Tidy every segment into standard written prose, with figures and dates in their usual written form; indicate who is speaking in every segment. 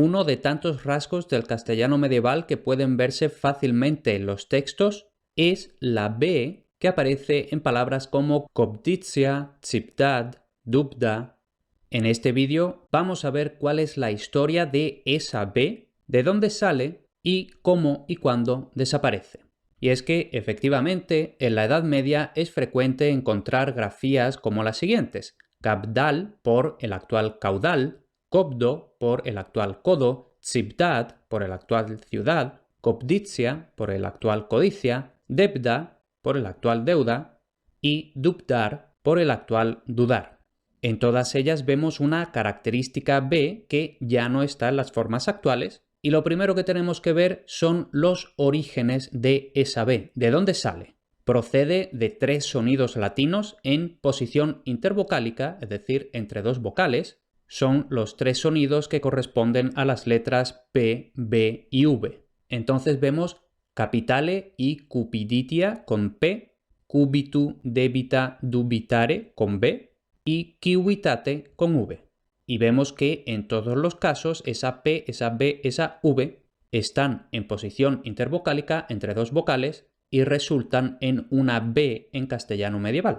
Speaker 1: uno de tantos rasgos del castellano medieval que pueden verse fácilmente en los textos es la B que aparece en palabras como Coptitia, Ciptad, Dubda. En este vídeo vamos a ver cuál es la historia de esa B, de dónde sale y cómo y cuándo desaparece. Y es que, efectivamente, en la Edad Media es frecuente encontrar grafías como las siguientes: Cabdal por el actual caudal, Cobdo por el actual codo, Ciptad por el actual ciudad, Copditia por el actual codicia, Debda por el actual deuda y Dubdar por el actual dudar. En todas ellas vemos una característica B que ya no está en las formas actuales, y lo primero que tenemos que ver son los orígenes de esa B. ¿De dónde sale? Procede de 3 sonidos latinos en posición intervocálica, es decir, entre 2 vocales. Son los 3 sonidos que corresponden a las letras P, B y V. Entonces vemos capitale y cupiditia con P, cubitu, debita, dubitare con B y civitate con V. Y vemos que en todos los casos esa P, esa B, esa V están en posición intervocálica entre 2 vocales y resultan en una B en castellano medieval.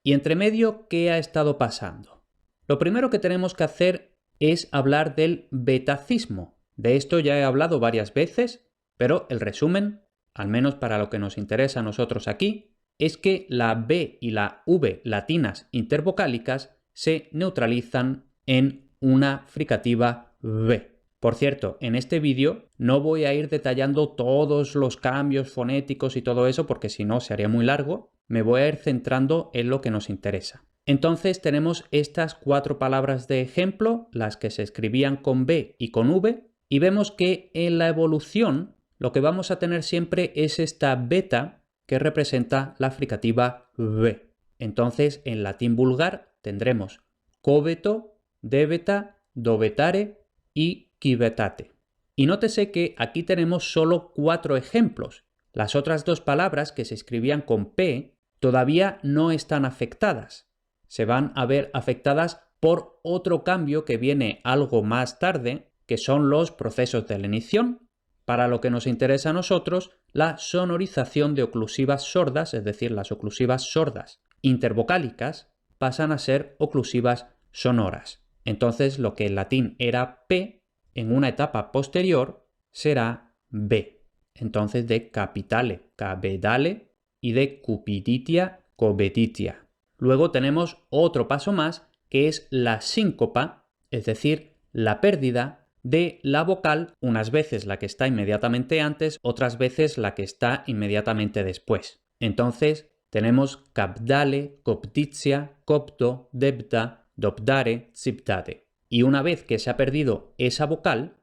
Speaker 1: Y entre medio, ¿qué ha estado pasando? Lo primero que tenemos que hacer es hablar del betacismo. De esto ya he hablado varias veces, pero el resumen, al menos para lo que nos interesa a nosotros aquí, es que la B y la V latinas intervocálicas se neutralizan en una fricativa B. Por cierto, en este vídeo no voy a ir detallando todos los cambios fonéticos y todo eso porque si no se haría muy largo. Me voy a ir centrando en lo que nos interesa. Entonces tenemos estas 4 palabras de ejemplo, las que se escribían con B y con V, y vemos que en la evolución lo que vamos a tener siempre es esta beta que representa la fricativa B. Entonces en latín vulgar tendremos cobeto, debeta, dovetare y civetate. Y nótese que aquí tenemos solo 4 ejemplos. Las otras 2 palabras que se escribían con P todavía no están afectadas. Se van a ver afectadas por otro cambio que viene algo más tarde, que son los procesos de lenición. Para lo que nos interesa a nosotros, la sonorización de oclusivas sordas, es decir, las oclusivas sordas intervocálicas, pasan a ser oclusivas sonoras. Entonces lo que en latín era P, en una etapa posterior será B. Entonces de capitale, cabedale, y de cupiditia, cobeditia. Luego tenemos otro paso más, que es la síncopa, es decir, la pérdida de la vocal, unas veces la que está inmediatamente antes, otras veces la que está inmediatamente después. Entonces tenemos cabdale, coptitia, copto, debta, dopdare, ciptate. Y una vez que se ha perdido esa vocal,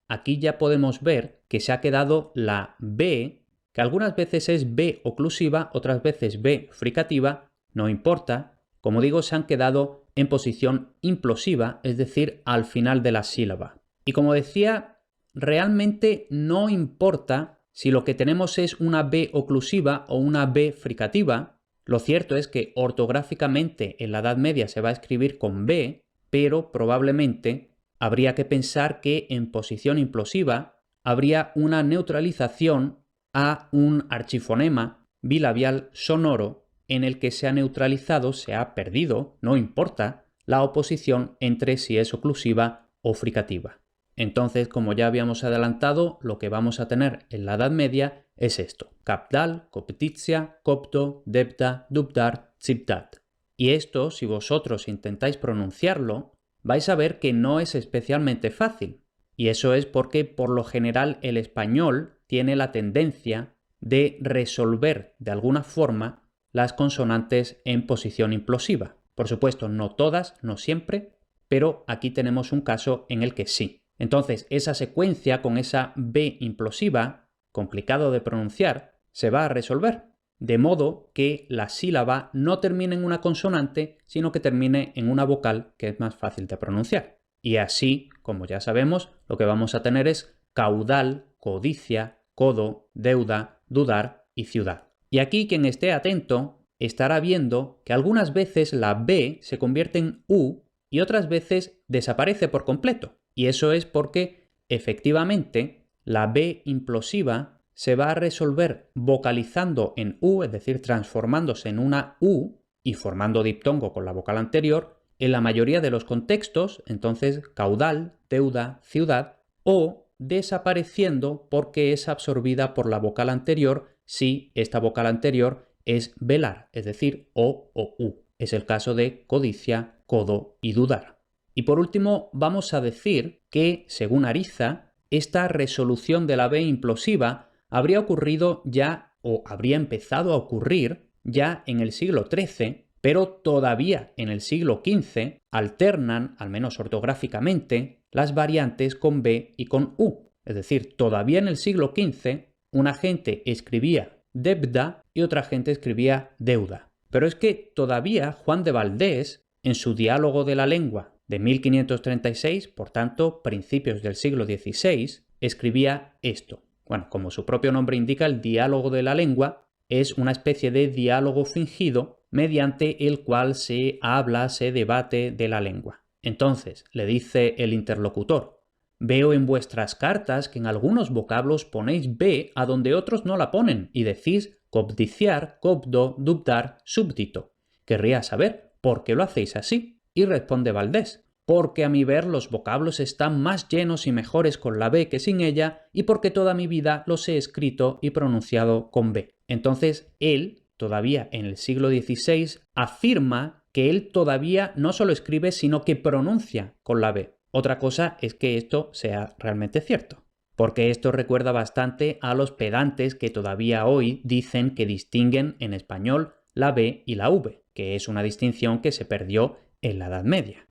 Speaker 1: aquí ya podemos ver que se ha quedado la B, que algunas veces es B oclusiva, otras veces B fricativa, no importa. Como digo, se han quedado en posición implosiva, es decir, al final de la sílaba. Y como decía, realmente no importa si lo que tenemos es una B oclusiva o una B fricativa. Lo cierto es que ortográficamente en la Edad Media se va a escribir con B, pero probablemente habría que pensar que en posición implosiva habría una neutralización a un archifonema bilabial sonoro en el que se ha neutralizado, se ha perdido, no importa, la oposición entre si es oclusiva o fricativa. Entonces, como ya habíamos adelantado, lo que vamos a tener en la Edad Media es esto: cabdal, coptitia, copto, debta, dubdar, ciptat. Y esto, si vosotros intentáis pronunciarlo, vais a ver que no es especialmente fácil. Y eso es porque, por lo general, el español tiene la tendencia de resolver de alguna forma las consonantes en posición implosiva. Por supuesto, no todas, no siempre, pero aquí tenemos un caso en el que sí. Entonces, esa secuencia con esa B implosiva, complicado de pronunciar, se va a resolver, de modo que la sílaba no termine en una consonante, sino que termine en una vocal que es más fácil de pronunciar. Y así, como ya sabemos, lo que vamos a tener es caudal, codicia, codo, deuda, dudar y ciudad. Y aquí quien esté atento estará viendo que algunas veces la B se convierte en U y otras veces desaparece por completo. Y eso es porque efectivamente, la B implosiva se va a resolver vocalizando en U, es decir, transformándose en una U y formando diptongo con la vocal anterior en la mayoría de los contextos, entonces caudal, deuda, ciudad, o desapareciendo porque es absorbida por la vocal anterior si esta vocal anterior es velar, es decir, O o U. Es el caso de codicia, codo y dudar. Y por último, vamos a decir que, según Ariza, esta resolución de la B implosiva habría ocurrido ya, o habría empezado a ocurrir ya en el siglo XIII, pero todavía en el siglo XV alternan, al menos ortográficamente, las variantes con B y con U. Es decir, todavía en el siglo XV una gente escribía debda y otra gente escribía deuda. Pero es que todavía Juan de Valdés, en su Diálogo de la Lengua de 1536, por tanto, principios del siglo XVI, escribía esto. Bueno, como su propio nombre indica, el Diálogo de la Lengua es una especie de diálogo fingido mediante el cual se habla, se debate de la lengua. Entonces, le dice el interlocutor: veo en vuestras cartas que en algunos vocablos ponéis B a donde otros no la ponen y decís cobdiciar, cobdo, dubdar, súbdito. Querría saber por qué lo hacéis así. Y responde Valdés: porque a mi ver los vocablos están más llenos y mejores con la B que sin ella y porque toda mi vida los he escrito y pronunciado con B. Entonces él, todavía en el siglo XVI, afirma que él todavía no solo escribe sino que pronuncia con la B. Otra cosa es que esto sea realmente cierto, porque esto recuerda bastante a los pedantes que todavía hoy dicen que distinguen en español la B y la V, que es una distinción que se perdió en la Edad Media.